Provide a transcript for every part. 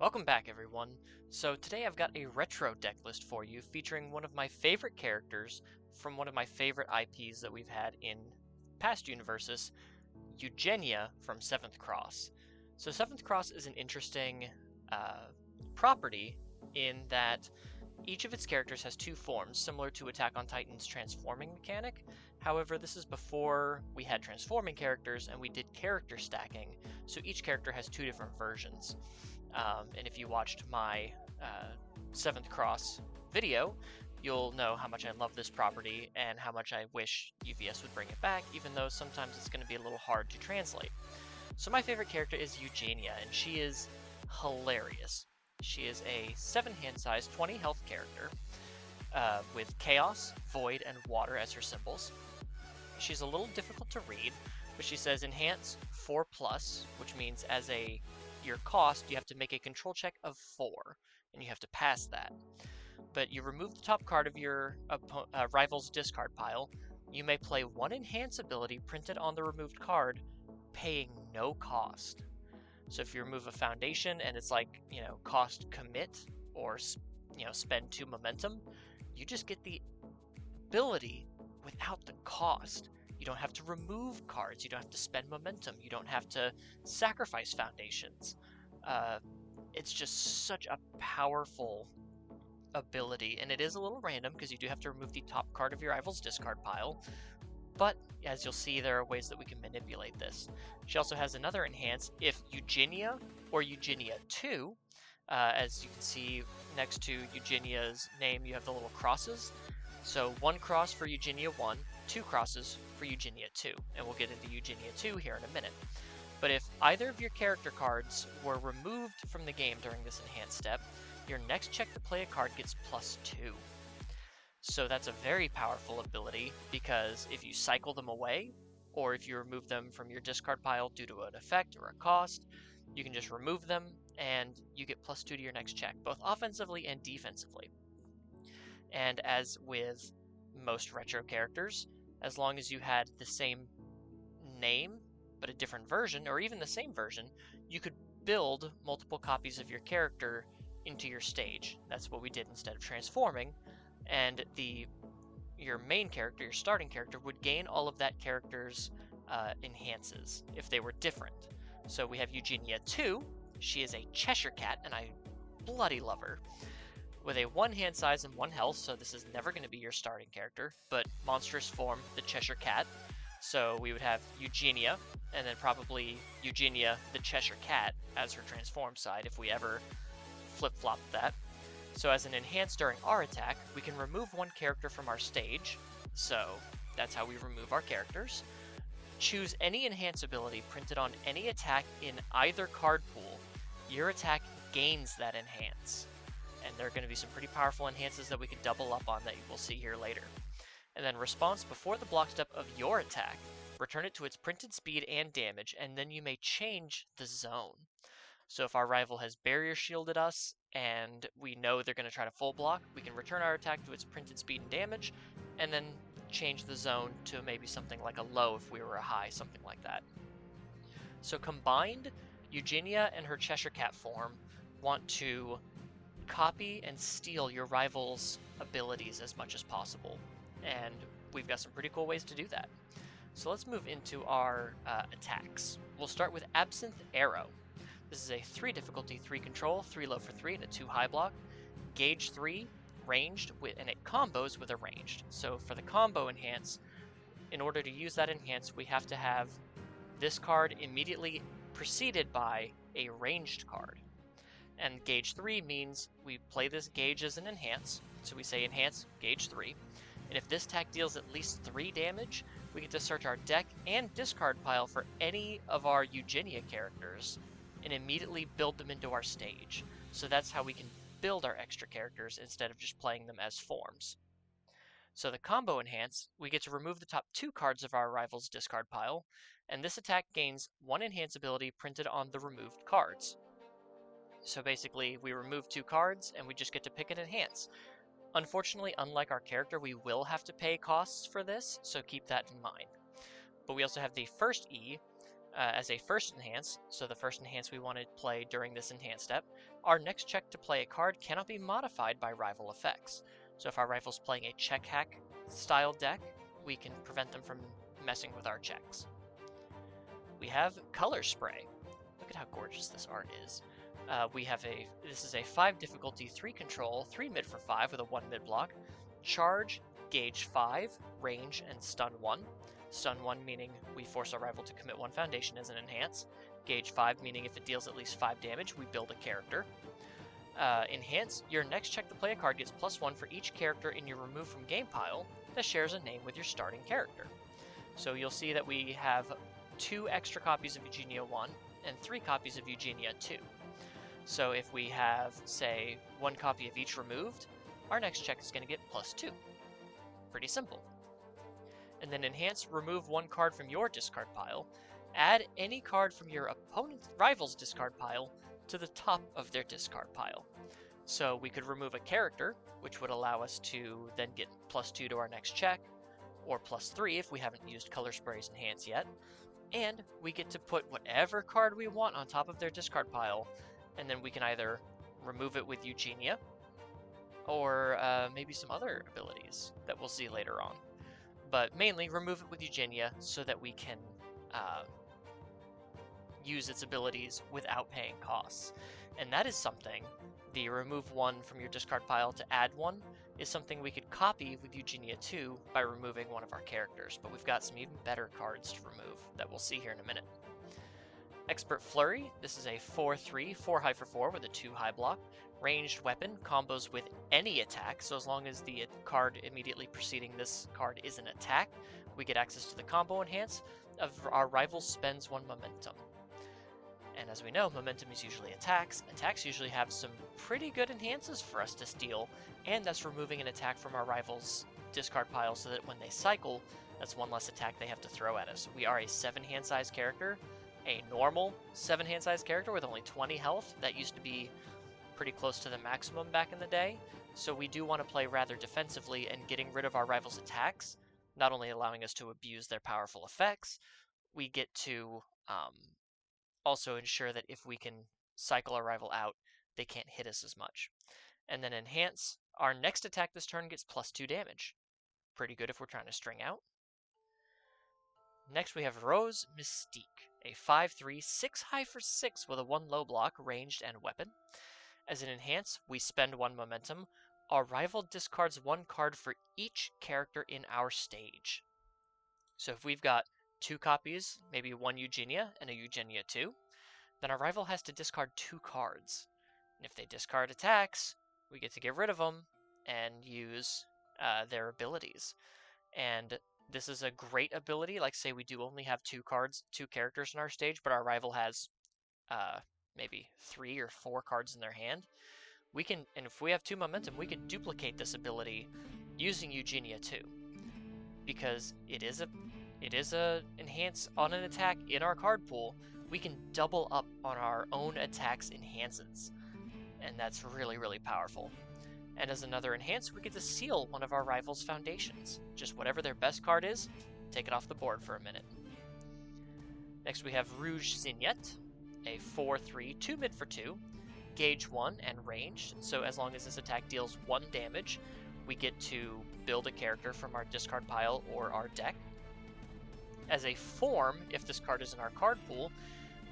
Welcome back, everyone. So today I've got a retro deck list for you featuring one of my favorite characters from one of my favorite IPs that we've had in past Universus, Eugenia from 7th Cross. So 7th Cross is an interesting uh, property in that each of its characters has two forms, similar to Attack on Titan's transforming mechanic. However, this is before we had transforming characters and we did character stacking, so each character has two different versions. And if you watched my 7th Cross video, you'll know how much I love this property and how much I wish UVS would bring it back, even though sometimes it's going to be a little hard to translate. So my favorite character is Eugenia, and she is hilarious. She is a 7 hand size, 20 health character with Chaos, Void, and Water as her symbols. She's a little difficult to read, but she says Enhance 4+, which means as your cost, you have to make a control check of 4, and you have to pass that. But you remove the top card of your rival's discard pile. You may play one Enhance ability printed on the removed card, paying no cost. So if you remove a foundation and it's like, cost commit or, spend 2 momentum, you just get the ability without the cost. You don't have to remove cards, you don't have to spend momentum, you don't have to sacrifice foundations. It's just such a powerful ability, and it is a little random because you do have to remove the top card of your rival's discard pile, but as you'll see, there are ways that we can manipulate this. She also has another enhance if Eugenia or Eugenia 2, as you can see next to Eugenia's name, you have the little crosses. So 1 cross for Eugenia 1, 2 crosses for Eugenia 2, and we'll get into Eugenia 2 here in a minute. But if either of your character cards were removed from the game during this enhanced step, your next check to play a card gets +2. So that's a very powerful ability, because if you cycle them away, or if you remove them from your discard pile due to an effect or a cost, you can just remove them and you get +2 to your next check, both offensively and defensively. And as with most retro characters, as long as you had the same name but a different version, or even the same version, you could build multiple copies of your character into your stage. That's what we did instead of transforming, and your main character, your starting character, would gain all of that character's enhances if they were different. So we have Eugenia 2. She is a Cheshire cat, and I bloody love her. With a 1 hand size and 1 health, so this is never going to be your starting character, but monstrous form, the Cheshire cat. So we would have Eugenia, and then probably Eugenia the Cheshire cat as her transform side if we ever flip-flop that. So as an enhance during our attack, we can remove 1 character from our stage, so that's how we remove our characters. Choose any enhance ability printed on any attack in either card pool. Your attack gains that enhance. And there are going to be some pretty powerful enhances that we can double up on that you will see here later. And then response before the block step of your attack. Return it to its printed speed and damage, and then you may change the zone. So if our rival has barrier shielded us and we know they're going to try to full block, we can return our attack to its printed speed and damage, and then change the zone to maybe something like a low if we were a high, something like that. So combined, Eugenia and her Cheshire Cat form want to copy and steal your rival's abilities as much as possible, and we've got some pretty cool ways to do that. So let's move into our attacks. We'll start with Absinthe Arrow. This is a 3 difficulty, 3 control, 3 low for 3, and a 2 high block. Gauge 3, ranged, and it combos with a ranged. So for the combo enhance, in order to use that enhance, we have to have this card immediately preceded by a ranged card. And gauge 3 means we play this gauge as an enhance, so we say enhance gauge 3. And if this attack deals at least 3 damage, we get to search our deck and discard pile for any of our Eugenia characters and immediately build them into our stage. So that's how we can build our extra characters instead of just playing them as forms. So the combo enhance, we get to remove the top 2 cards of our rival's discard pile, and this attack gains 1 enhance ability printed on the removed cards. So basically, we remove 2 cards and we just get to pick an enhance. Unfortunately, unlike our character, we will have to pay costs for this, so keep that in mind. But we also have the first E, as a first enhance, so the first enhance we want to play during this enhance step, our next check to play a card cannot be modified by rival effects. So if our rival's playing a check hack style deck, we can prevent them from messing with our checks. We have Color Spray. Look at how gorgeous this art is. This is a 5 difficulty, 3 control, 3 mid for 5 with a 1 mid block. Charge, gauge 5, range, and stun 1. Stun 1 meaning we force our rival to commit 1 foundation as an enhance. Gauge 5 meaning if it deals at least 5 damage, we build a character. Enhance, your next check to play a card gets +1 for each character in your remove from game pile that shares a name with your starting character. So you'll see that we have 2 extra copies of Eugenia 1 and 3 copies of Eugenia 2. So if we have, say, 1 copy of each removed, our next check is going to get +2. Pretty simple. And then enhance, remove 1 card from your discard pile, add any card from your opponent's rival's discard pile to the top of their discard pile. So we could remove a character, which would allow us to then get +2 to our next check, or +3 if we haven't used Color Spray's enhance yet, and we get to put whatever card we want on top of their discard pile, and then we can either remove it with Eugenia, or maybe some other abilities that we'll see later on. But mainly remove it with Eugenia so that we can use its abilities without paying costs. And that is something, the remove 1 from your discard pile to add 1, is something we could copy with Eugenia 2 by removing one of our characters, but we've got some even better cards to remove that we'll see here in a minute. Expert Flurry, this is a 4/3, 4 high for 4 with a 2 high block. Ranged weapon, combos with any attack, so as long as the card immediately preceding this card is an attack, we get access to the combo enhance of our rival spends 1 momentum. And as we know, momentum is usually attacks. Attacks usually have some pretty good enhances for us to steal, and that's removing an attack from our rival's discard pile so that when they cycle, that's 1 less attack they have to throw at us. We are a 7 hand size character, a normal 7 hand size character with only 20 health. That used to be pretty close to the maximum back in the day, so we do want to play rather defensively and getting rid of our rival's attacks, not only allowing us to abuse their powerful effects, we get to also ensure that if we can cycle our rival out, they can't hit us as much. And then enhance, our next attack this turn gets +2 damage. Pretty good if we're trying to string out. Next we have Rose Mystique, a 5/3, 6 high for 6 with a 1 low block, ranged, and weapon. As an enhance, we spend 1 momentum. Our rival discards 1 card for each character in our stage. So if we've got 2 copies, maybe 1 Eugenia and a Eugenia 2, then our rival has to discard 2 cards. And if they discard attacks, we get to get rid of them and use their abilities. And this is a great ability. Like, say we do only have 2 characters in our stage, but our rival has maybe 3 or 4 cards in their hand. And if we have 2 momentum, we can duplicate this ability using Eugenia 2, because it is a enhance on an attack in our card pool. We can double up on our own attack's enhances, and that's really, really powerful. And as another enhance, we get to seal one of our rival's foundations. Just whatever their best card is, take it off the board for a minute. Next we have Rouge Signet, a 4/3, 2 mid for 2, gauge 1 and ranged, so as long as this attack deals 1 damage, we get to build a character from our discard pile or our deck. As a form, if this card is in our card pool,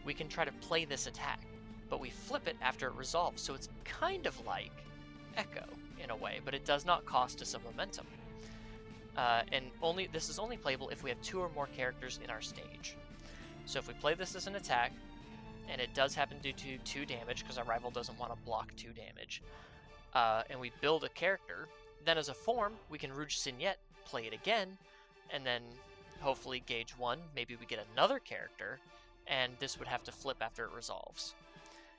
we can try to play this attack, but we flip it after it resolves, so it's kind of like Echo in a way, but it does not cost us a momentum. And this is only playable if we have 2 or more characters in our stage. So if we play this as an attack, and it does happen to do 2 damage because our rival doesn't want to block 2 damage, and we build a character, then as a form, we can Rouge Signet, play it again, and then hopefully gauge 1, maybe we get another character, and this would have to flip after it resolves.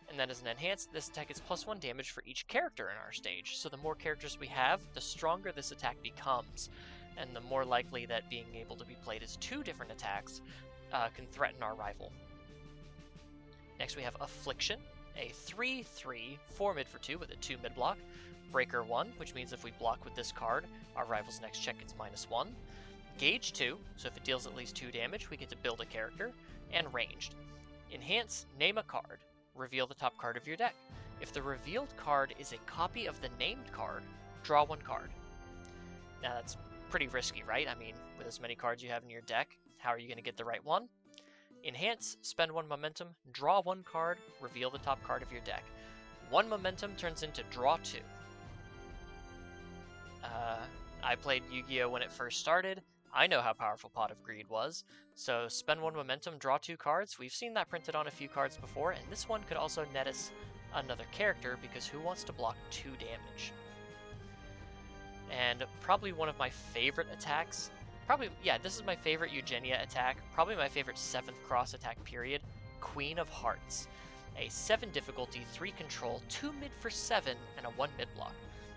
And then as an enhance, this attack is +1 damage for each character in our stage, so the more characters we have, the stronger this attack becomes, and the more likely that being able to be played as 2 different attacks can threaten our rival. Next we have Affliction, a 3/3, 4 mid for 2 with a 2 mid block, Breaker 1, which means if we block with this card, our rival's next check gets -1. Gauge 2, so if it deals at least 2 damage, we get to build a character. and ranged. Enhance, name a card. Reveal the top card of your deck. If the revealed card is a copy of the named card, draw one card. Now that's pretty risky, right? I mean, with as many cards you have in your deck, how are you going to get the right one? Enhance, spend one momentum, draw one card, reveal the top card of your deck. One momentum turns into draw two. I played Yu-Gi-Oh! When it first started. I know how powerful Pot of Greed was. So spend one momentum, draw two cards. We've seen that printed on a few cards before, and this one could also net us another character, because who wants to block 2 damage? And probably one of my favorite attacks, this is my favorite Eugenia attack, probably my favorite 7th cross attack period, Queen of Hearts. A 7 difficulty, 3 control, 2 mid for 7, and a 1 mid block.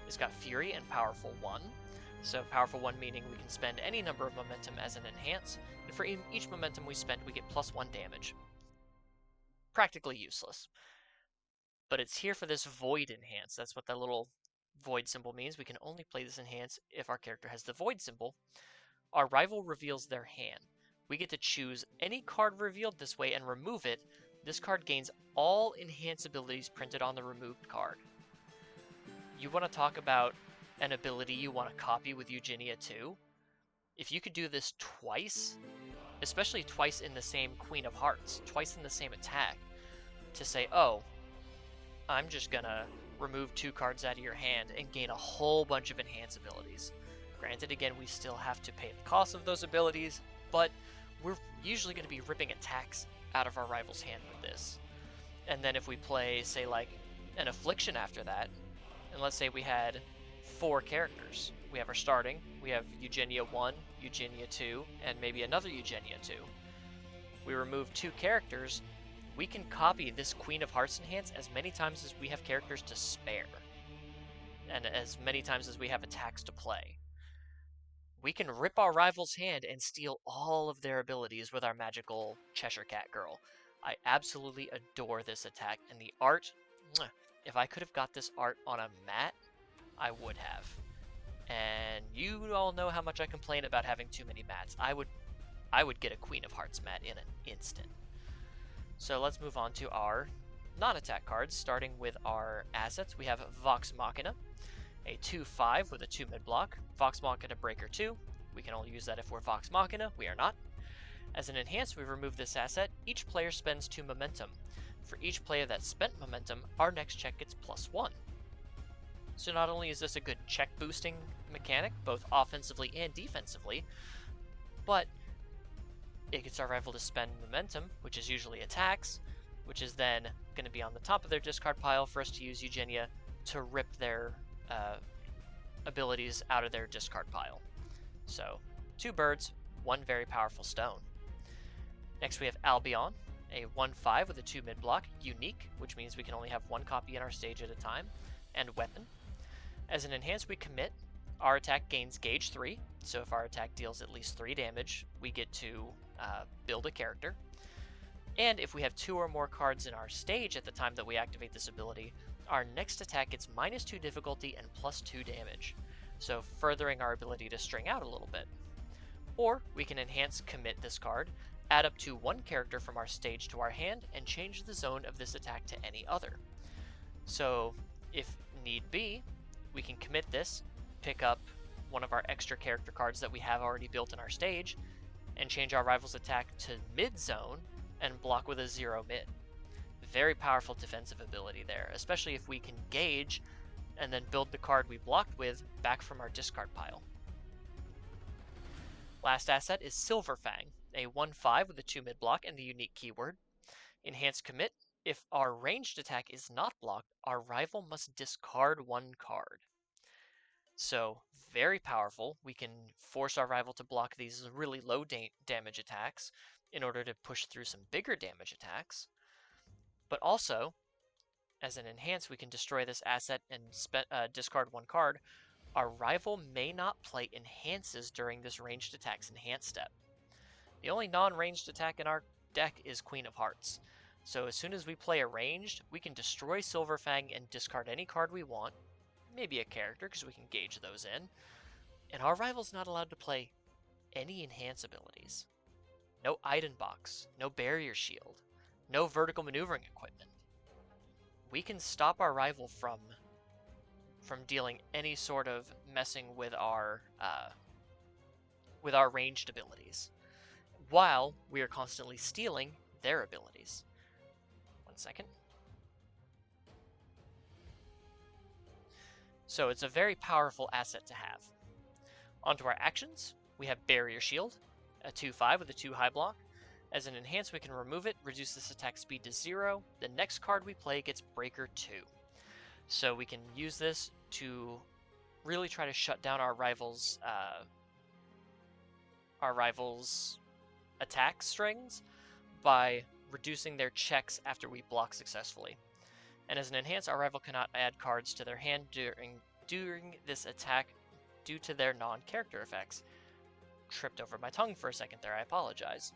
It's got Fury and Powerful 1. So Powerful 1 meaning we can spend any number of momentum as an enhance, and for each momentum we spend we get +1 damage. Practically useless. But it's here for this Void enhance. That's what that little Void symbol means. We can only play this enhance if our character has the Void symbol. Our rival reveals their hand. We get to choose any card revealed this way and remove it. This card gains all enhance abilities printed on the removed card. You want to talk about an ability you want to copy with Eugenia too? If you could do this twice, especially twice in the same Queen of Hearts, twice in the same attack, to say, oh, I'm just gonna remove 2 cards out of your hand and gain a whole bunch of enhance abilities. Granted, again, we still have to pay the cost of those abilities, but we're usually going to be ripping attacks out of our rival's hand with this. And then if we play, say, like, an Affliction after that, and let's say we had 4 characters. We have our starting, we have Eugenia 1, Eugenia 2, and maybe another Eugenia 2. We remove 2 characters, we can copy this Queen of Hearts enhance as many times as we have characters to spare, and as many times as we have attacks to play. We can rip our rival's hand and steal all of their abilities with our magical Cheshire Cat girl. I absolutely adore this attack, and the art, if I could have got this art on a mat, I would have. And you all know how much I complain about having too many mats. I would get a Queen of Hearts mat in an instant. So let's move on to our non-attack cards, starting with our assets. We have Vox Machina, a 2/5 with a 2 mid block. Vox Machina Breaker 2. We can only use that if we're Vox Machina. We are not. As an enhance, we remove this asset. Each player spends 2 momentum. For each player that spent momentum, our next check gets +1. So not only is this a good check boosting mechanic, both offensively and defensively, but it gets our rival to spend momentum, which is usually attacks, which is then going to be on the top of their discard pile for us to use Eugenia to rip their abilities out of their discard pile. So 2 birds, 1 very powerful stone. Next we have Albion, a 1/5 with a 2 mid block, unique, which means we can only have 1 copy in our stage at a time, and weapon. As an enhance, we commit. Our attack gains gauge 3, so if our attack deals at least 3 damage, we get to build a character. And if we have 2 or more cards in our stage at the time that we activate this ability, our next attack gets -2 difficulty and +2 damage, so furthering our ability to string out a little bit. Or we can enhance commit this card, add up to 1 character from our stage to our hand, and change the zone of this attack to any other. So if need be, we can commit this, pick up one of our extra character cards that we have already built in our stage, and change our rival's attack to mid zone and block with a 0 mid. Very powerful defensive ability there, especially if we can gauge and then build the card we blocked with back from our discard pile. Last asset is Silverfang, a 1/5 with a 2 mid block and the unique keyword. Enhance commit. If our ranged attack is not blocked, our rival must discard 1 card. So very powerful. We can force our rival to block these really low damage attacks in order to push through some bigger damage attacks. But also, as an enhance, we can destroy this asset and discard 1 card. Our rival may not play enhances during this ranged attack's enhance step. The only non-ranged attack in our deck is Queen of Hearts. So as soon as we play a ranged, we can destroy Silverfang and discard any card we want, maybe a character because we can gauge those in, and our rival's not allowed to play any enhance abilities. no Iden box, no barrier shield, no vertical maneuvering equipment. We can stop our rival from dealing any sort of messing with our ranged abilities, while we are constantly stealing their abilities. 1 second. So it's a very powerful asset to have. Onto our actions, we have Barrier Shield, a 2/5 with a 2 high block. As an enhance, we can remove it, reduce this attack speed to 0. The next card we play gets Breaker 2. So we can use this to really try to shut down our rivals' attack strings by reducing their checks after we block successfully. And as an enhance, our rival cannot add cards to their hand during this attack due to their non-character effects. Tripped over my tongue for a second there, I apologize.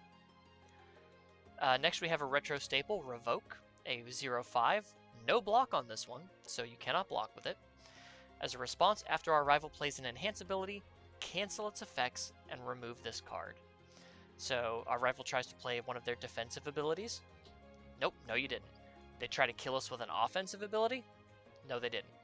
Next we have a retro staple, Revoke, a 0/5. No block on this one, so you cannot block with it. As a response, after our rival plays an enhance ability, cancel its effects and remove this card. So our rival tries to play one of their defensive abilities. Nope, no you didn't. They try to kill us with an offensive ability. No, they didn't.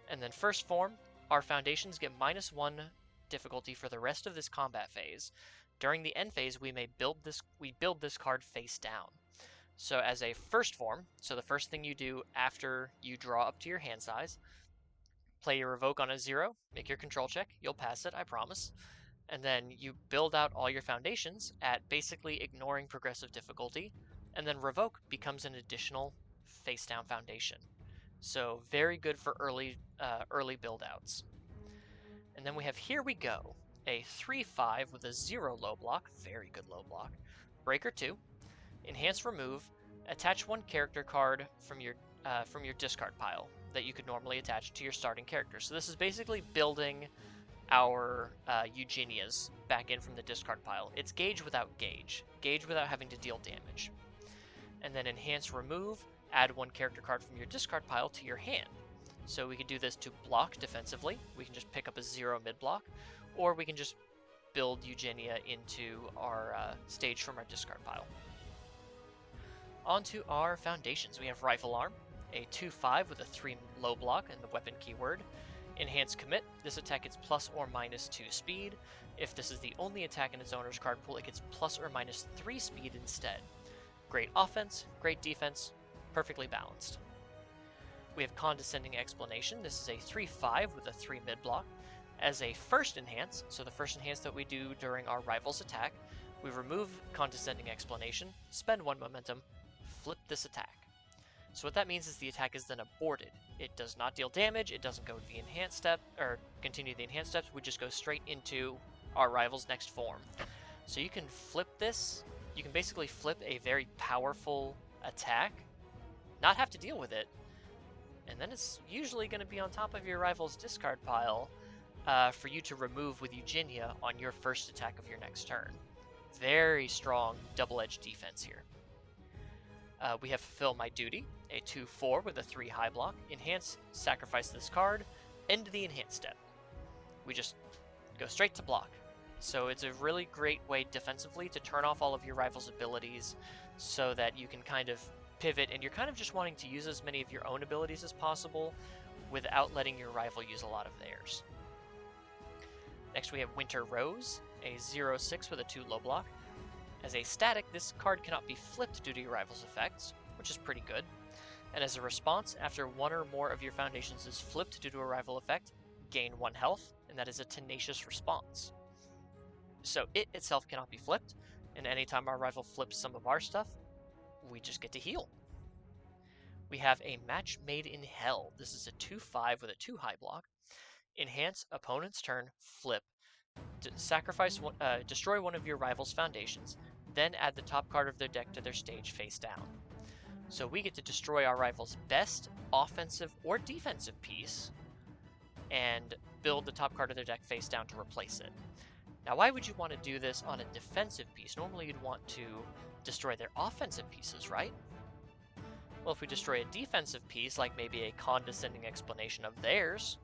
And then first form, our foundations get -1 difficulty for the rest of this combat phase. During the end phase, we build this card face down. So as a first form, so the first thing you do after you draw up to your hand size, play your Revoke on a 0, make your control check, you'll pass it, I promise. And then you build out all your foundations at basically ignoring progressive difficulty, and then Revoke becomes an additional face down foundation. So very good for early build outs. And then we have Here We Go, a 3/5 with a 0 low block, very good low block. Breaker 2, enhance remove, attach one character card from your discard pile that you could normally attach to your starting character. So this is basically building our Eugenias back in from the discard pile. It's gauge without gauge without having to deal damage. And then enhance remove, add one character card from your discard pile to your hand. So we can do this to block defensively. We can just pick up a 0 mid block, or we can just build Eugenia into our stage from our discard pile. Onto our foundations. We have Rifle Arm, a 2/5 with a 3 low block and the weapon keyword. Enhance Commit. This attack gets plus or minus 2 speed. If this is the only attack in its owner's card pool, it gets plus or minus 3 speed instead. Great offense, great defense, perfectly balanced. We have Condescending Explanation. This is a 3/5 with a 3 mid block. As a first enhance, so the first enhance that we do during our rival's attack, we remove Condescending Explanation, spend 1 momentum, flip this attack. So what that means is the attack is then aborted. It does not deal damage, it doesn't go to the enhanced step, or continue the enhanced steps, we just go straight into our rival's next form. So you can flip this, you can basically flip a very powerful attack, not have to deal with it, and then it's usually going to be on top of your rival's discard pile for you to remove with Eugenia on your first attack of your next turn. Very strong double-edged defense here. We have Fulfill My Duty, a 2/4 with a 3 high block. Enhance, sacrifice this card, end the enhance step. We just go straight to block. So it's a really great way defensively to turn off all of your rival's abilities so that you can kind of pivot and you're kind of just wanting to use as many of your own abilities as possible without letting your rival use a lot of theirs. Next we have Winter Rose, a 0/6 with a 2 low block. As a static, this card cannot be flipped due to your rival's effects, which is pretty good. And as a response, after one or more of your foundations is flipped due to a rival effect, gain 1 health, and that is a tenacious response. So it itself cannot be flipped, and anytime our rival flips some of our stuff, we just get to heal. We have a Match Made in Hell. This is a 2/5 with a 2 high block. Enhance, opponent's turn, flip. Destroy one of your rival's foundations, then add the top card of their deck to their stage face down. So we get to destroy our rival's best offensive or defensive piece and build the top card of their deck face down to replace it. Now why would you want to do this on a defensive piece? Normally you'd want to destroy their offensive pieces, right? Well, if we destroy a defensive piece, like maybe a Condescending Explanation of theirs,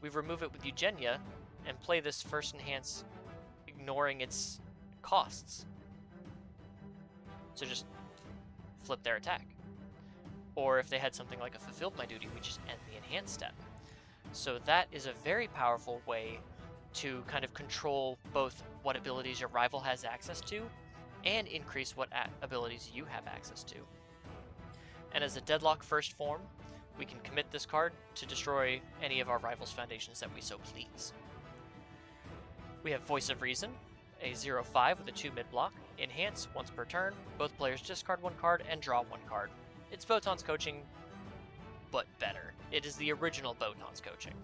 we remove it with Eugenia and play this first enhance ignoring its costs. So just flip their attack. Or if they had something like a fulfilled my duty, we just end the enhance step. So that is a very powerful way to kind of control both what abilities your rival has access to and increase what abilities you have access to. And as a deadlock first form, we can commit this card to destroy any of our rival's foundations that we so please. We have Voice of Reason, a 0/5 with a 2 mid block. Enhance once per turn. Both players discard 1 card and draw 1 card. It's Votan's coaching, but better. It is the original Votan's coaching.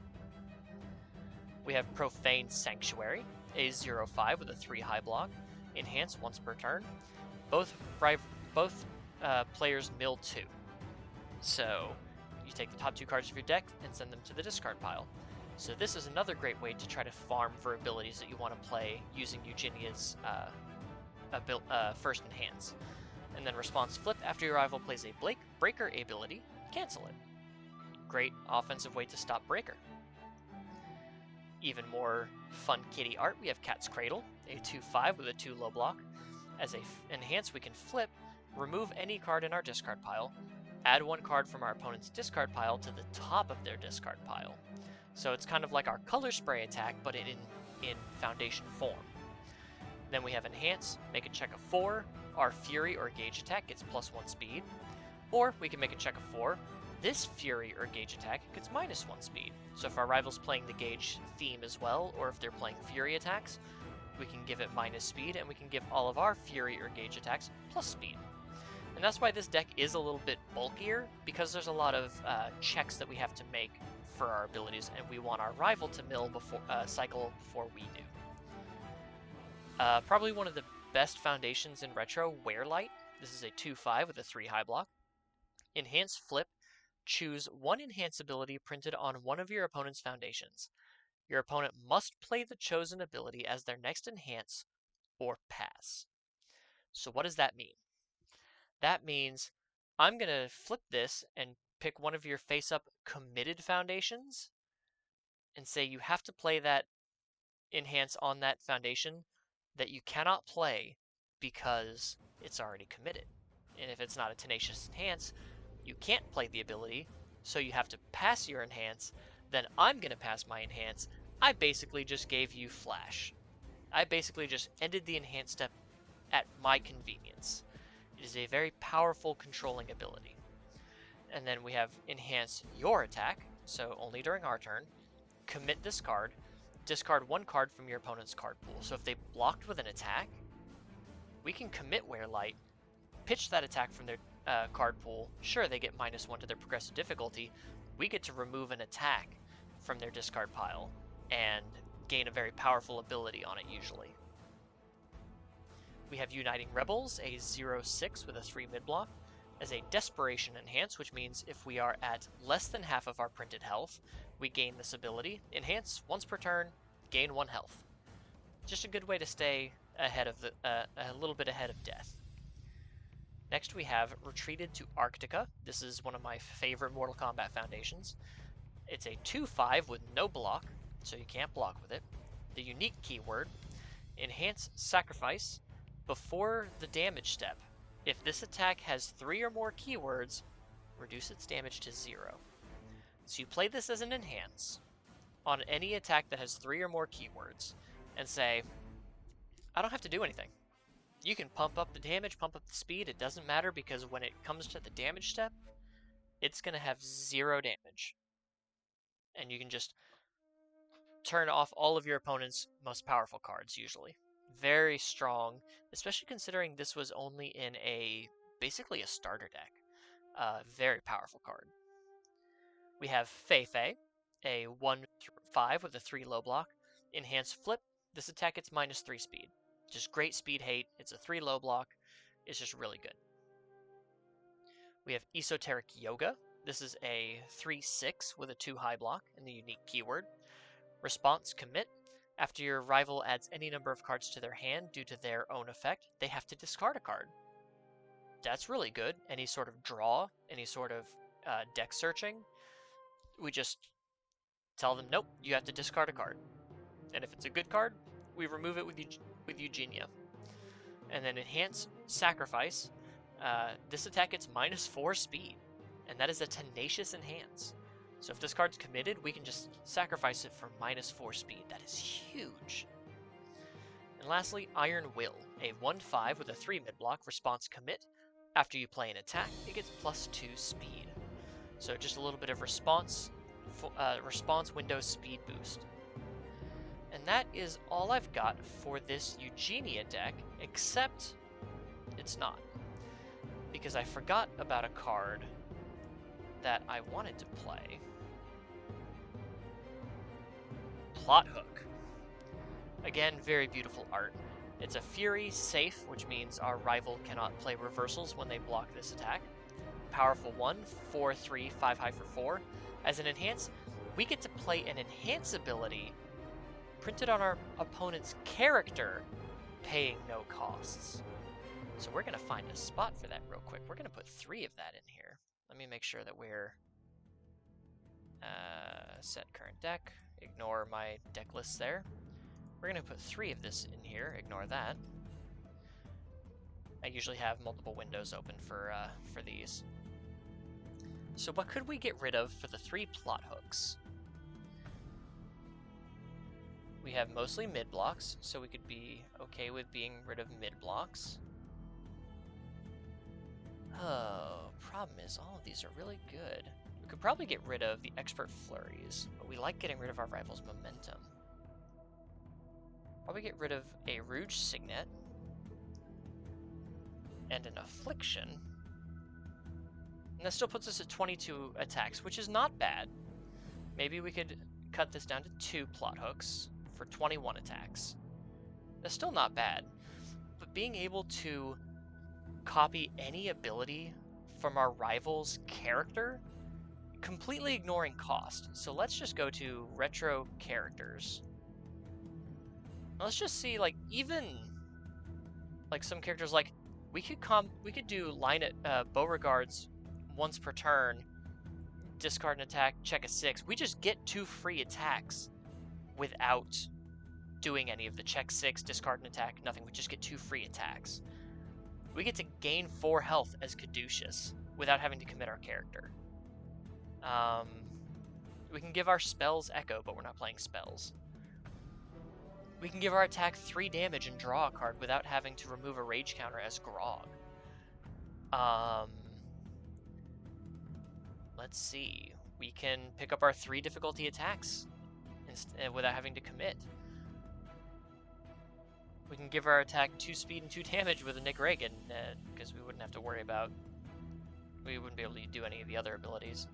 We have Profane Sanctuary, a 0/5 with a 3 high block. Enhance once per turn. Both players mill 2. So you take the top 2 cards of your deck and send them to the discard pile. So this is another great way to try to farm for abilities that you want to play using Eugenia's first enhance. And then response flip after your rival plays a breaker ability, cancel it. Great offensive way to stop breaker. Even more fun kitty art, we have Cat's Cradle, a 2/5 with a 2 low block. As a enhance, we can flip, remove any card in our discard pile, add 1 card from our opponent's discard pile to the top of their discard pile. So it's kind of like our color spray attack, but in foundation form. Then we have enhance, make a check of 4. Our fury or gauge attack gets +1 speed. Or we can make a check of 4. This fury or gauge attack gets -1 speed. So if our rival's playing the gauge theme as well, or if they're playing fury attacks, we can give it -speed, and we can give all of our fury or gauge attacks plus speed. And that's why this deck is a little bit bulkier, because there's a lot of checks that we have to make for our abilities, and we want our rival to mill cycle before we do. Probably one of the best foundations in Retro, Wearlight. This is a 2/5 with a 3 high block. Enhance flip. Choose 1 enhance ability printed on one of your opponent's foundations. Your opponent must play the chosen ability as their next enhance or pass. So what does that mean? That means I'm going to flip this and pick one of your face-up committed foundations and say you have to play that enhance on that foundation that you cannot play because it's already committed. And if it's not a tenacious enhance, you can't play the ability, so you have to pass your enhance. Then I'm going to pass my enhance. I basically just gave you flash. I basically just ended the enhance step at my convenience. It is a very powerful controlling ability. And then we have enhance your attack, so only during our turn. Commit this card. Discard 1 card from your opponent's card pool. So if they blocked with an attack, we can commit Wearlight, pitch that attack from their card pool. Sure, they get -1 to their progressive difficulty. We get to remove an attack from their discard pile and gain a very powerful ability on it usually. We have Uniting Rebels, a 0/6 with a 3 mid block, as a Desperation Enhance, which means if we are at less than half of our printed health, we gain this ability. Enhance once per turn, gain 1 health. Just a good way to stay ahead of a little bit ahead of death. Next we have Retreated to Arctica. This is one of my favorite Mortal Kombat foundations. It's a 2/5 with no block, so you can't block with it. The unique keyword, enhance sacrifice before the damage step. If this attack has 3 or more keywords, reduce its damage to 0. So you play this as an enhance on any attack that has 3 or more keywords and say, I don't have to do anything. You can pump up the damage, pump up the speed, it doesn't matter, because when it comes to the damage step, it's going to have 0 damage. And you can just turn off all of your opponent's most powerful cards, usually. Very strong, especially considering this was only in basically a starter deck. Very powerful card. We have Feifei, a 1/5 with a 3 low block. Enhance flip. This attack gets -3 speed. Just great speed hate. It's a 3 low block. It's just really good. We have Esoteric Yoga. This is a 3/6 with a 2 high block and the unique keyword. Response commit. After your rival adds any number of cards to their hand due to their own effect, they have to discard a card. That's really good. Any sort of draw, any sort of deck searching, we just tell them, nope, you have to discard a card. And if it's a good card, we remove it with Eugenia. And then Enhance Sacrifice. This attack gets -4 speed, and that is a Tenacious Enhance. So if this card's committed, we can just sacrifice it for -4 speed. That is huge. And lastly, Iron Will, a 1/5 with a 3 mid-block response commit. After you play an attack, it gets +2 speed. So just a little bit of response window speed boost. And that is all I've got for this Eugenia deck, except it's not. Because I forgot about a card that I wanted to play. Plot Hook. Again, very beautiful art. It's a Fury safe, which means our rival cannot play reversals when they block this attack. Powerful 1, 4/3, 5 high for 4. As an enhance, we get to play an enhance ability printed on our opponent's character, paying no costs. So we're going to find a spot for that real quick. We're going to put 3 of that in here. Let me make sure that we're set current deck. Ignore my deck lists there. We're going to put 3 of this in here. Ignore that. I usually have multiple windows open for these. So what could we get rid of for the 3 plot hooks? We have mostly mid blocks, so we could be okay with being rid of mid blocks. Oh, problem is all of these are really good. We could probably get rid of the expert flurries, but we like getting rid of our rival's momentum. Probably get rid of a Rouge Signet and an Affliction. And that still puts us at 22 attacks, which is not bad. Maybe we could cut this down to 2 plot hooks for 21 attacks. That's still not bad. But being able to copy any ability from our rival's character, completely ignoring cost. So let's just go to retro characters. Let's just see, like, even like some characters, like we could do line at Beauregard's once per turn, discard an attack, check a 6. We just get 2 free attacks without doing any of the check 6, discard an attack, nothing. We just get 2 free attacks. We get to gain 4 health as Caduceus without having to commit our character. We can give our spells Echo, but we're not playing spells. We can give our attack 3 damage and draw a card without having to remove a rage counter as Grog. Let's see. We can pick up our 3 difficulty attacks without having to commit. We can give our attack 2 speed and 2 damage with a Nick Reagan, because we wouldn't have to worry about... We wouldn't be able to do any of the other abilities.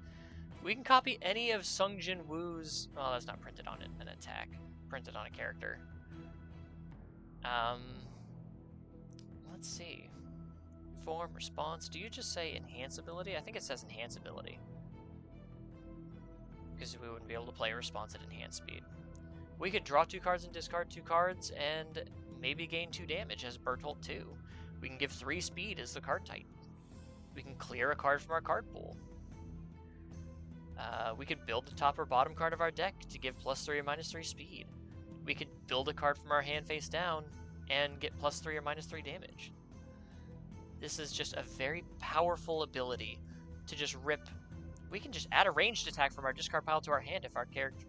We can copy any of Sung Jin Woo's... Oh, that's not printed on an attack. Printed on a character. Let's see. Form, response. Do you just say enhance ability? I think it says enhance ability. Because we wouldn't be able to play a response at enhanced speed. We could draw 2 cards and discard 2 cards and maybe gain 2 damage as Bertolt 2. We can give 3 speed as the card Titan. We can clear a card from our card pool. We could build the top or bottom card of our deck to give +3 or -3 speed. We could build a card from our hand face down and get +3 or -3 damage. This is just a very powerful ability to just rip. We can just add a ranged attack from our discard pile to our hand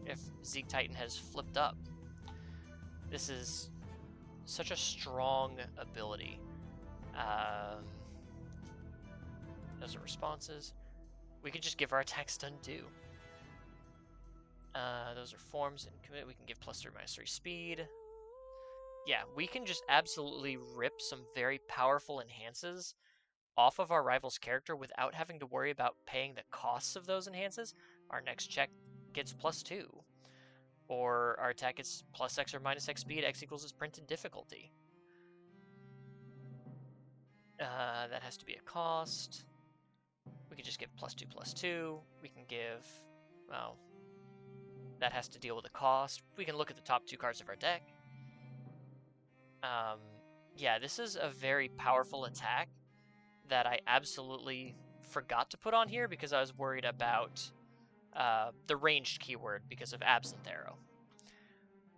if Zeke Titan has flipped up. This is such a strong ability. Those are responses. We could just give our attack stun too. Those are forms and commit. We can give +3 or -3 speed. Yeah, we can just absolutely rip some very powerful enhances off of our rival's character without having to worry about paying the costs of those enhances. Our next check gets +2. Or our attack gets +X or -X speed, X equals its printed difficulty. That has to be a cost. We could just give +2/+2. We can give, well, that has to deal with a cost. We can look at the top 2 cards of our deck. Yeah, this is a very powerful attack that I absolutely forgot to put on here because I was worried about the ranged keyword because of Absinthe Arrow.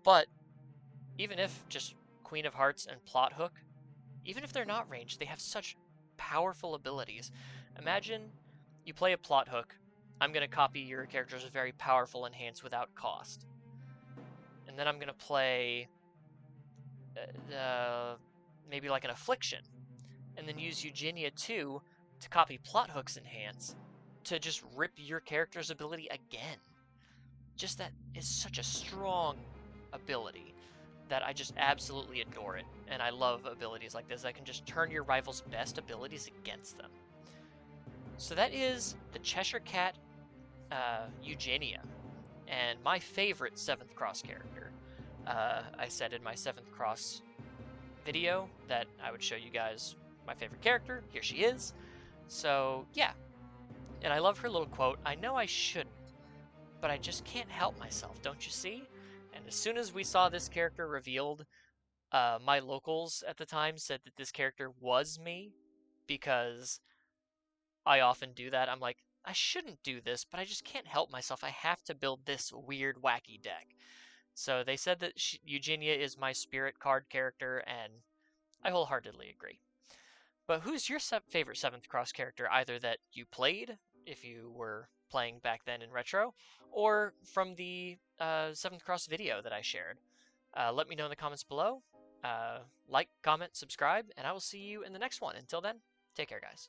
But even if just Queen of Hearts and Plot Hook even if they're not ranged, they have such powerful abilities. Imagine you play a plot hook. I'm going to copy your character's very powerful enhance without cost. And then I'm going to play maybe like an affliction. And then use Eugenia 2 to copy plot hook's enhance to just rip your character's ability again. Just that is such a strong ability that I just absolutely adore it. And I love abilities like this. I can just turn your rival's best abilities against them. So that is the Cheshire Cat Eugenia, and my favorite 7th Cross character. I said in my 7th Cross video that I would show you guys my favorite character. Here she is. So, yeah. And I love her little quote, "I know I shouldn't, but I just can't help myself, don't you see?" And as soon as we saw this character revealed, my locals at the time said that this character was me, because I often do that. I'm like, I shouldn't do this, but I just can't help myself. I have to build this weird, wacky deck. So they said that Eugenia is my spirit card character, and I wholeheartedly agree. But who's your favorite 7th Cross character, either that you played, if you were playing back then in Retro, or from the 7th Cross video that I shared? Let me know in the comments below. Like, comment, subscribe, and I will see you in the next one. Until then, take care, guys.